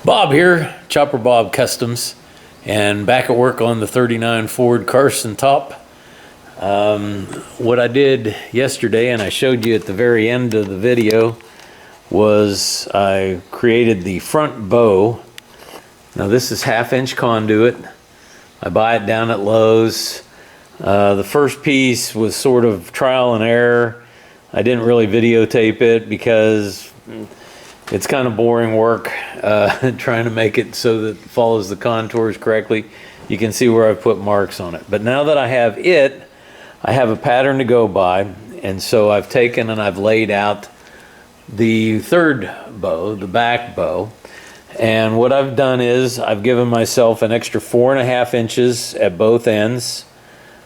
Bob here, Chopper Bob Customs, and back at work on the 39 Ford Carson top. What I did yesterday, and I showed you at the very end of the video, was I created the front bow. Now this is 1/2-inch conduit. I buy it down at Lowe's. The first piece was sort of trial and error. I didn't really videotape it because it's kind of boring work trying to make it so that it follows the contours correctly. You can see where I've put marks on it. But now that I have it, I have a pattern to go by, and so I've taken and I've laid out the third bow, the back bow. And what I've done is I've given myself an extra 4.5 inches at both ends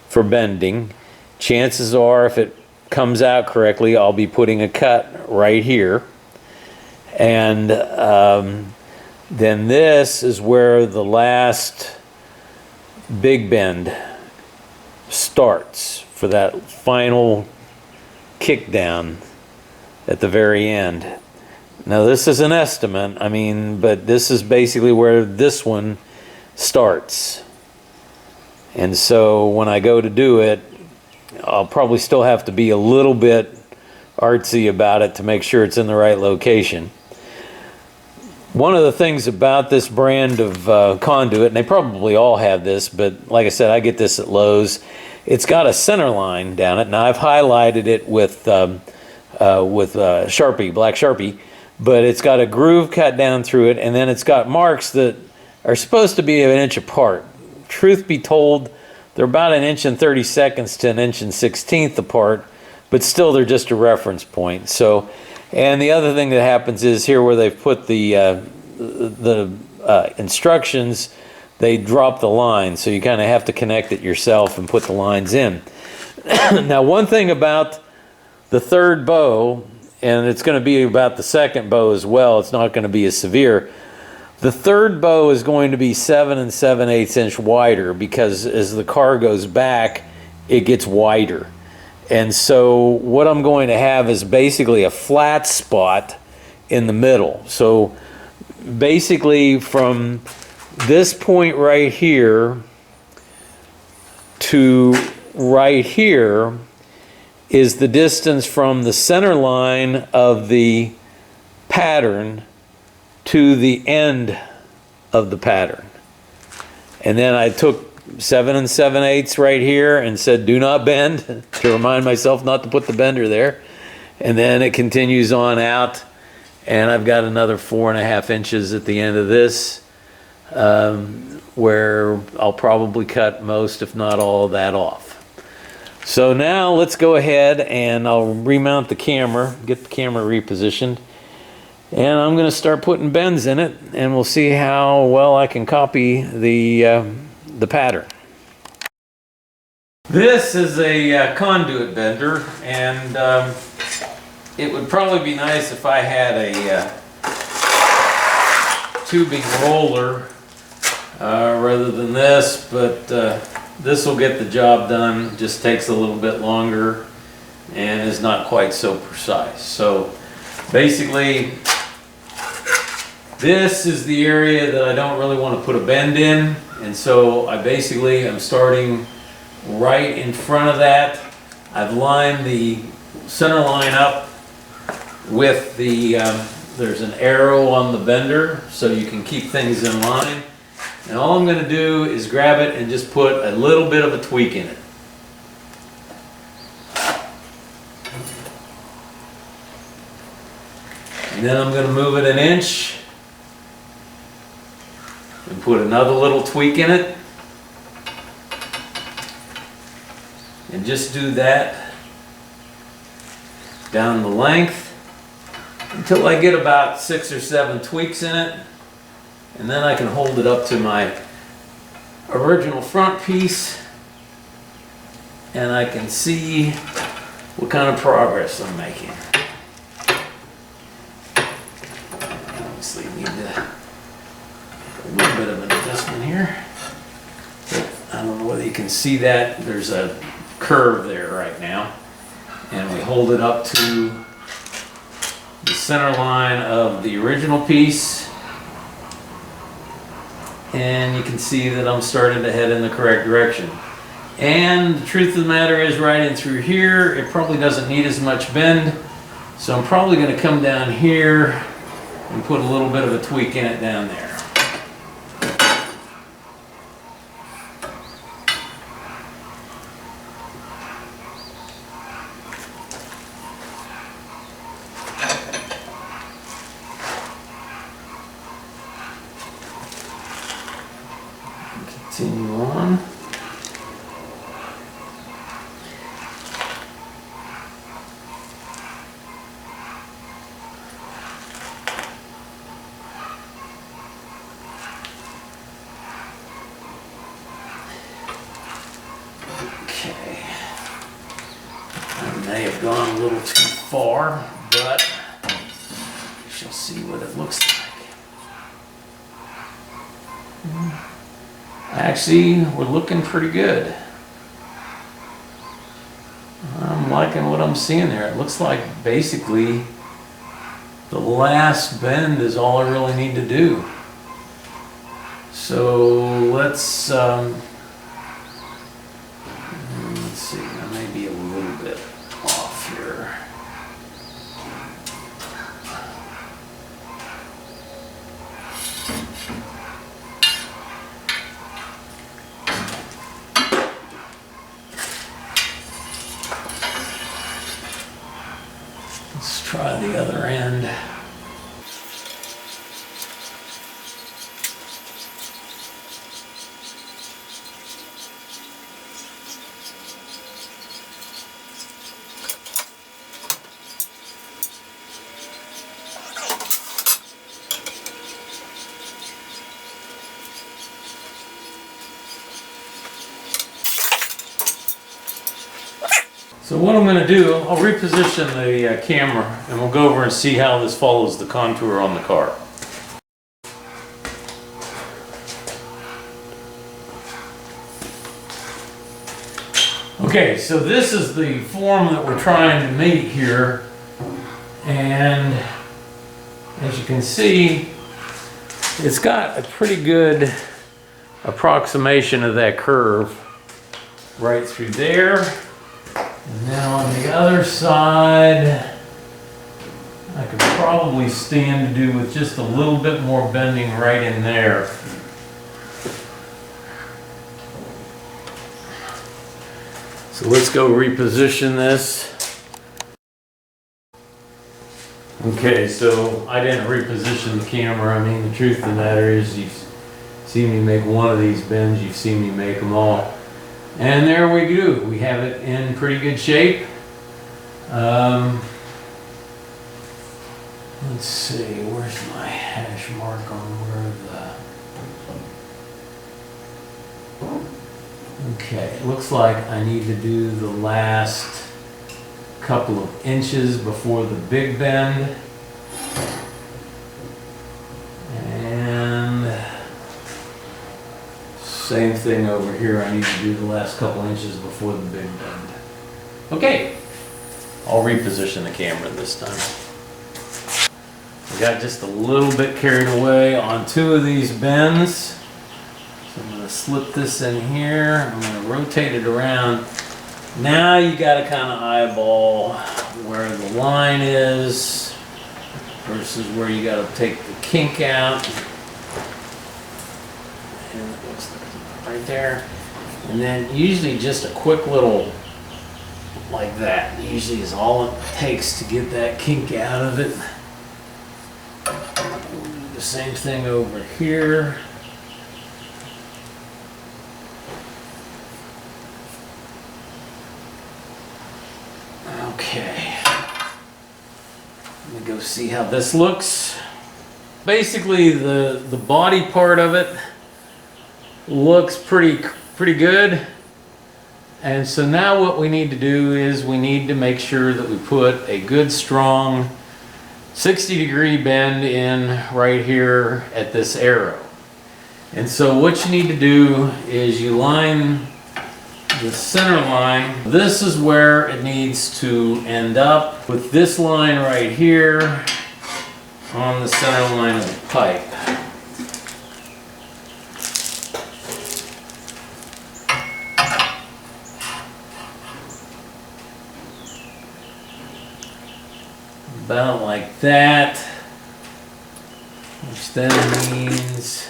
for bending. Chances are, if it comes out correctly, I'll be putting a cut right here. And then this is where the last big bend starts for that final kick down at the very end. Now this is an estimate, but this is basically where this one starts. And so when I go to do it, I'll probably still have to be a little bit artsy about it to make sure it's in the right location. One of the things about this brand of conduit, and they probably all have this, but like I said, I get this at Lowe's. It's got a center line down it. Now I've highlighted it with Sharpie, black Sharpie, but it's got a groove cut down through it, and then it's got marks that are supposed to be 1 inch apart. Truth be told, they're about 1 inch and 30 to 1 inch and 1/16 apart, but still they're just a reference point. So, and the other thing that happens is here where they've put the instructions, they drop the line, so you kind of have to connect it yourself and put the lines in. Now, one thing about the third bow, and it's going to be about the second bow as well, it's not going to be as severe. The third bow is going to be 7 7/8 inch wider because as the car goes back, it gets wider. And so what I'm going to have is basically a flat spot in the middle. So basically from this point right here to right here is the distance from the center line of the pattern to the end of the pattern. And then I took 7 7/8 right here and said do not bend to remind myself not to put the bender there. And then it continues on out, and I've got another 4.5 inches at the end of this, where I'll probably cut most, if not all, of that off. So now let's go ahead and I'll remount the camera, get the camera repositioned, and I'm going to start putting bends in it, and we'll see how well I can copy the pattern. This is a conduit bender, and it would probably be nice if I had a tubing roller rather than this, but this will get the job done. Just takes a little bit longer and is not quite so precise. So basically, this is the area that I don't really want to put a bend in, and so I basically am starting right in front of that. I've lined the center line up with the, there's an arrow on the bender so you can keep things in line. And all I'm going to do is grab it and just put a little bit of a tweak in it. And then I'm going to move it 1 inch and put another little tweak in it. And just do that down the length until I get about 6 or 7 tweaks in it. And then I can hold it up to my original front piece and I can see what kind of progress I'm making. Obviously need a little bit of an adjustment here. But I don't know whether you can see that. There's a curve there right now. And we hold it up to the center line of the original piece and you can see that I'm starting to head in the correct direction. And the truth of the matter is, right in through here, it probably doesn't need as much bend, so I'm probably going to come down here and put a little bit of a tweak in it down there. Continue on. Okay. I may have gone a little too far, but we shall see what it looks like. Actually, we're looking pretty good. I'm liking what I'm seeing there. It looks like basically the last bend is all I really need to do. So let's see, I may be a little bit off here. Let's try the other end. So what I'm going to do, I'll reposition the camera and we'll go over and see how this follows the contour on the car. Okay, so this is the form that we're trying to make here, and as you can see, it's got a pretty good approximation of that curve right through there. And now on the other side, I could probably stand to do with just a little bit more bending right in there. So let's go reposition this. Okay, so I didn't reposition the camera. I mean, the truth of the matter is, you've seen me make one of these bends, you've seen me make them all. And there we go. We have it in pretty good shape. Let's see, where's my hash mark on where the... Okay, it looks like I need to do the last couple of inches before the big bend. Same thing over here, I need to do the last couple inches before the big bend. Okay, I'll reposition the camera this time. I got just a little bit carried away on two of these bends. So I'm going to slip this in here, I'm going to rotate it around. Now you got to kind of eyeball where the line is versus where you got to take the kink out. Right there, and then usually just a quick little like that usually is all it takes to get that kink out of it. We'll do the same thing over here. Okay, let me go see how this looks. Basically the body part of it looks pretty good, and so now what we need to do is we need to make sure that we put a good strong 60-degree bend in right here at this arrow. And so what you need to do is you line the center line. This is where it needs to end up, with this line right here on the center line of the pipe. about like that, which then means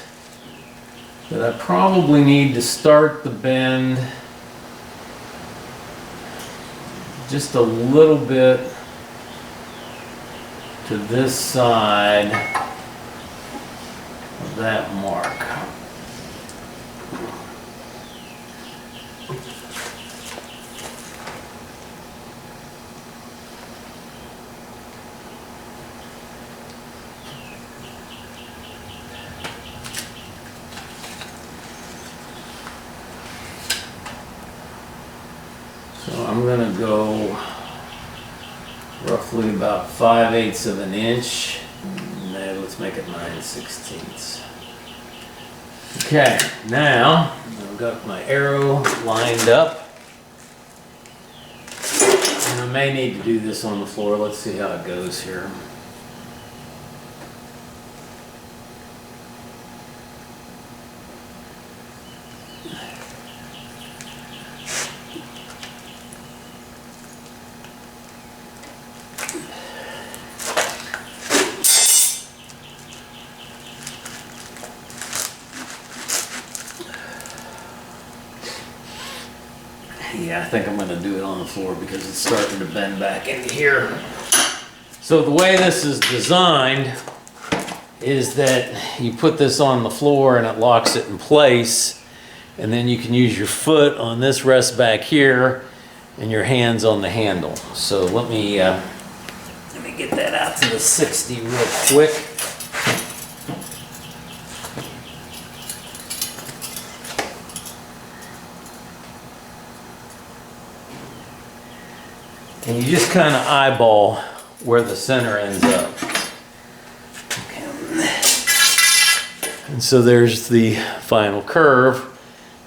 that I probably need to start the bend just a little bit to this side of that mark. So I'm going to go roughly about 5/8 of an inch. Now let's make it 9/16. Okay, now I've got my arrow lined up. And I may need to do this on the floor. Let's see how it goes here. Yeah, I think I'm going to do it on the floor because it's starting to bend back in here. So the way this is designed is that you put this on the floor and it locks it in place, and then you can use your foot on this rest back here and your hands on the handle. So let me get that out to the 60 real quick. And you just kind of eyeball where the center ends up. Okay. And so there's the final curve.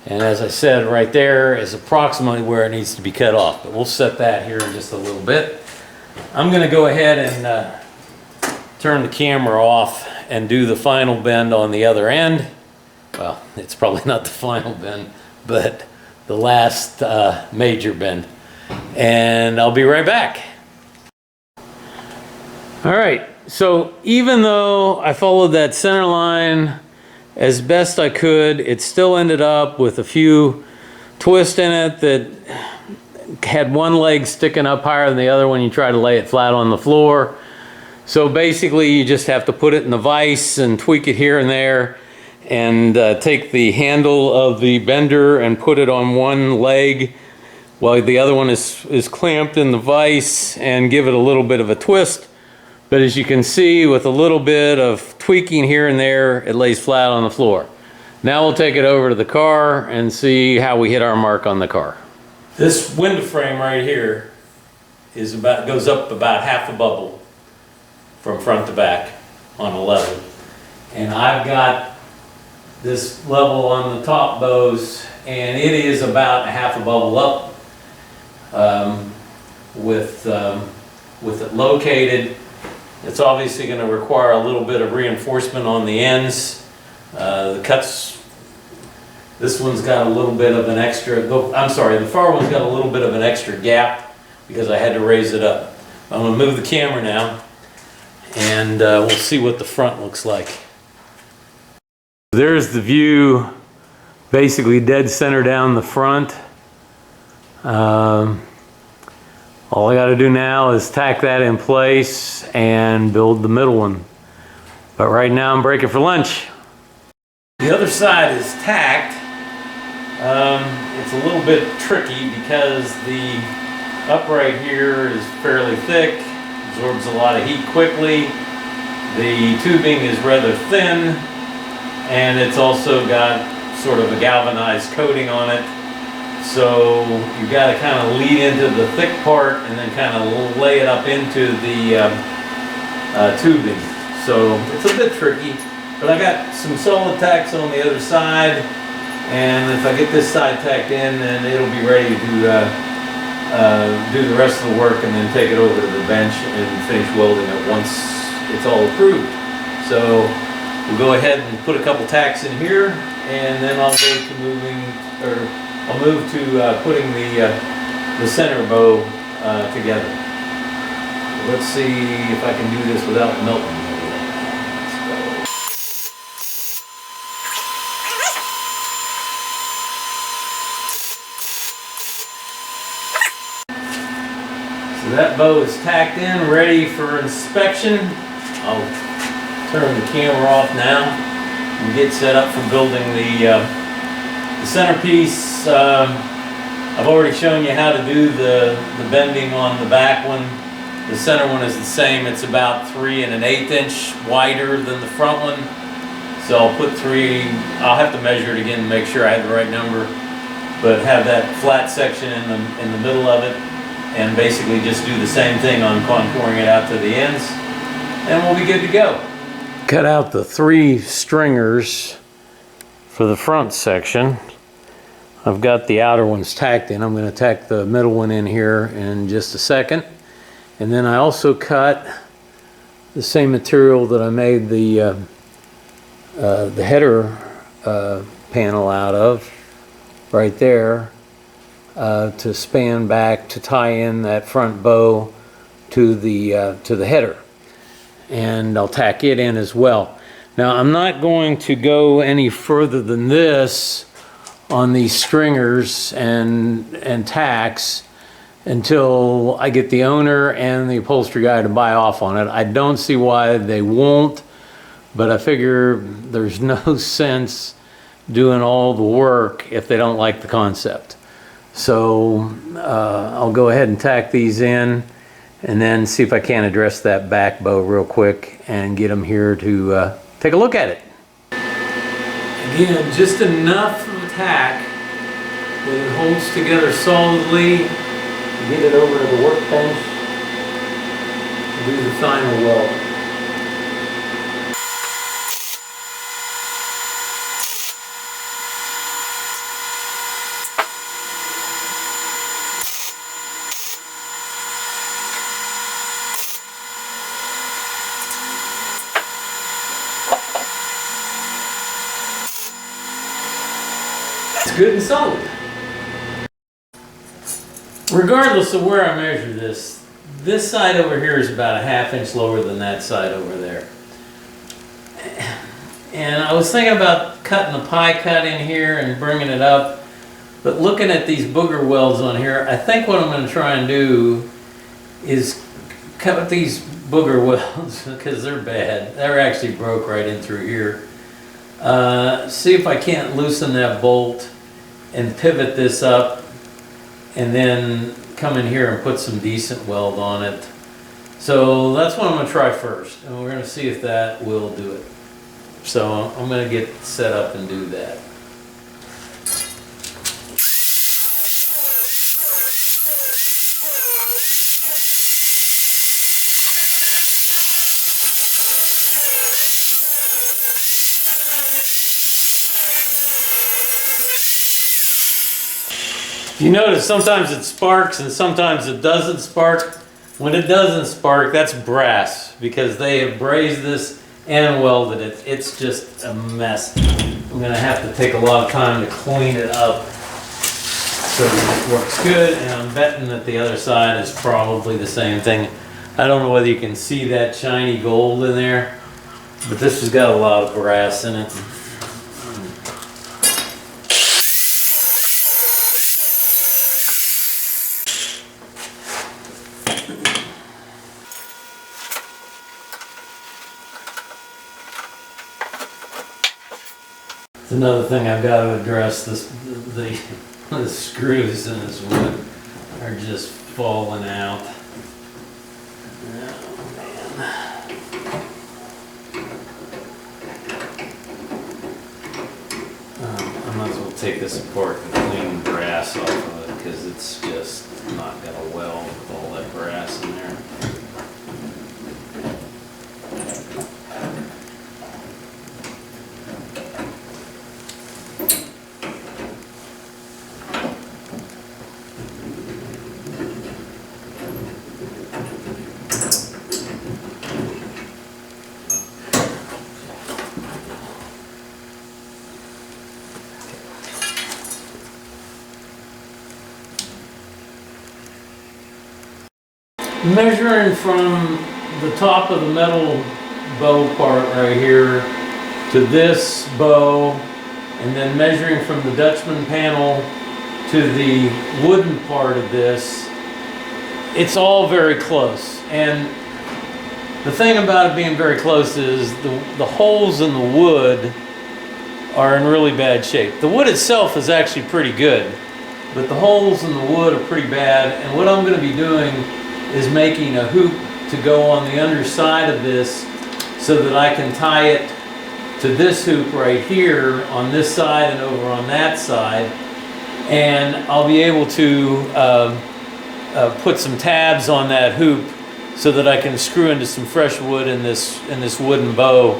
And as I said, right there is approximately where it needs to be cut off. But we'll set that here in just a little bit. I'm going to go ahead and turn the camera off and do the final bend on the other end. Well, it's probably not the final bend, but the last major bend. And I'll be right back. All right, so even though I followed that center line as best I could, it still ended up with a few twists in it that had one leg sticking up higher than the other when you try to lay it flat on the floor. So basically you just have to put it in the vise and tweak it here and there, and take the handle of the bender and put it on one leg while the other one is clamped in the vise, and give it a little bit of a twist. But as you can see, with a little bit of tweaking here and there, it lays flat on the floor. Now we'll take it over to the car and see how we hit our mark on the car. This window frame right here goes up about half a bubble from front to back on a level. And I've got this level on the top bows, and it is about a half a bubble up. With it located, it's obviously going to require a little bit of reinforcement on the ends. The cuts, this one's got a little bit of an extra, I'm sorry, the far one's got a little bit of an extra gap because I had to raise it up. I'm going to move the camera now, and we'll see what the front looks like. There's the view, basically dead center down the front. All I got to do now is tack that in place and build the middle one. But right now I'm breaking for lunch. The other side is tacked. It's a little bit tricky because the upright here is fairly thick, absorbs a lot of heat quickly. The tubing is rather thin, and it's also got sort of a galvanized coating on it. So you've got to kind of lead into the thick part and then kind of lay it up into the tubing. So it's a bit tricky, but I got some solid tacks on the other side, and if I get this side tacked in, then it'll be ready to do the rest of the work and then take it over to the bench and finish welding it once it's all approved. So we'll go ahead and put a couple tacks in here, and then I'll go to I'll move to putting the center bow together. Let's see if I can do this without melting. So that bow is tacked in, ready for inspection. I'll turn the camera off now and get set up for building the centerpiece. I've already shown you how to do the bending on the back one. The center one is the same. It's about 3 1/8 inch wider than the front one. So I'll put 3, I'll have to measure it again to make sure I have the right number, but have that flat section in the middle of it, and basically just do the same thing on contouring it out to the ends, and we'll be good to go. Cut out the 3 stringers for the front section. I've got the outer ones tacked in. I'm going to tack the middle one in here in just a second. And then I also cut the same material that I made the header panel out of, right there, to span back to tie in that front bow to the header. And I'll tack it in as well. Now I'm not going to go any further than this on these stringers and tacks until I get the owner and the upholstery guy to buy off on it. I don't see why they won't, but I figure there's no sense doing all the work if they don't like the concept. So I'll go ahead and tack these in and then see if I can address that back bow real quick and get them here to take a look at it. Again, just enough of a tack that it holds together solidly. Get it over to the workbench to do the final weld. It's good and solid. Regardless of where I measure this, this side over here is about a 1/2 inch lower than that side over there. And I was thinking about cutting a pie cut in here and bringing it up, but looking at these booger welds on here, I think what I'm going to try and do is cut these booger welds, because they're bad. They're actually broke right in through here. See if I can't loosen that bolt and pivot this up, and then come in here and put some decent weld on it. So that's what I'm going to try first, and we're going to see if that will do it. So I'm going to get set up and do that. You notice sometimes it sparks and sometimes it doesn't spark. When it doesn't spark, that's brass, because they have brazed this and welded it. It's just a mess. I'm going to have to take a lot of time to clean it up so it works good, and I'm betting that the other side is probably the same thing. I don't know whether you can see that shiny gold in there, but this has got a lot of brass in it. It's another thing I've got to address. The screws in this wood are just falling out. Oh man. I might as well take this apart and clean the brass off of it, because it's just not going to weld with all that brass in there. Measuring from the top of the metal bow part right here to this bow, and then measuring from the Dutchman panel to the wooden part of this, it's all very close. And the thing about it being very close is the holes in the wood are in really bad shape. The wood itself is actually pretty good, but the holes in the wood are pretty bad. And what I'm going to be doing is making a hoop to go on the underside of this so that I can tie it to this hoop right here on this side and over on that side. And I'll be able to put some tabs on that hoop so that I can screw into some fresh wood in this wooden bow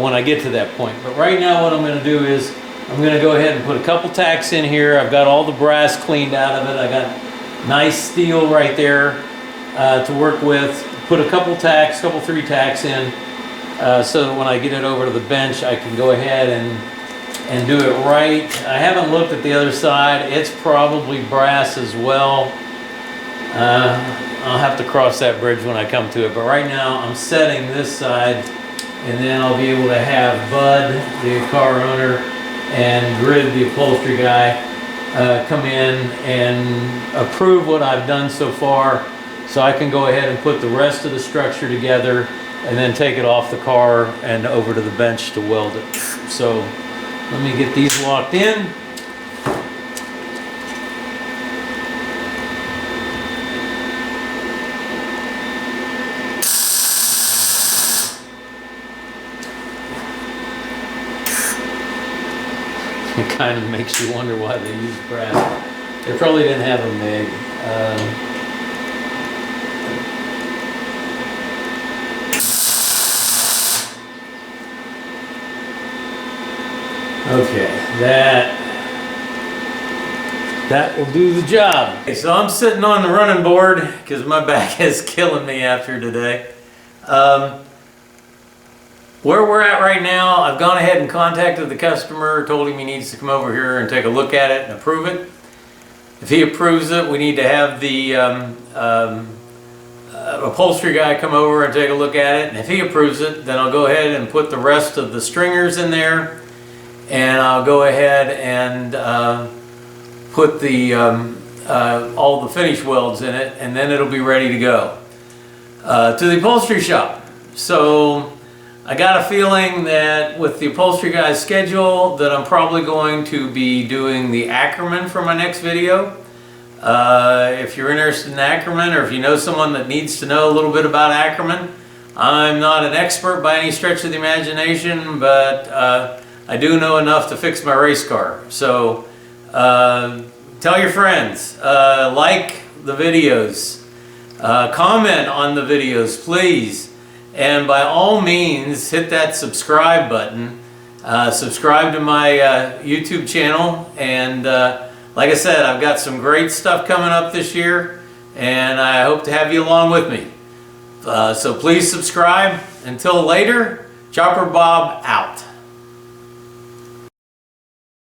when I get to that point. But right now what I'm going to do is I'm going to go ahead and put a couple tacks in here. I've got all the brass cleaned out of it. I got nice steel right there to work with. Put a couple 3 tacks in so that when I get it over to the bench I can go ahead and do it right. I haven't looked at the other side. It's probably brass as well. I'll have to cross that bridge when I come to it, but right now I'm setting this side, and then I'll be able to have Bud, the car owner, and Grid, the upholstery guy, come in and approve what I've done so far, so I can go ahead and put the rest of the structure together and then take it off the car and over to the bench to weld it. So let me get these locked in. It kind of makes you wonder why they use brass. They probably didn't have them made. Okay, that will do the job. Okay, so I'm sitting on the running board because my back is killing me after today. Where we're at right now, I've gone ahead and contacted the customer, told him he needs to come over here and take a look at it and approve it. If he approves it, we need to have the upholstery guy come over and take a look at it. And if he approves it, then I'll go ahead and put the rest of the stringers in there, and I'll go ahead and put the all the finish welds in it, and then it'll be ready to go to the upholstery shop. So I got a feeling that with the upholstery guy's schedule that I'm probably going to be doing the Ackerman for my next video. If you're interested in Ackerman, or if you know someone that needs to know a little bit about Ackerman, I'm not an expert by any stretch of the imagination, but I do know enough to fix my race car. So tell your friends, like the videos, comment on the videos, please. And by all means, hit that subscribe button. Subscribe to my YouTube channel. And like I said, I've got some great stuff coming up this year, and I hope to have you along with me. So please subscribe. Until later, Chopper Bob out.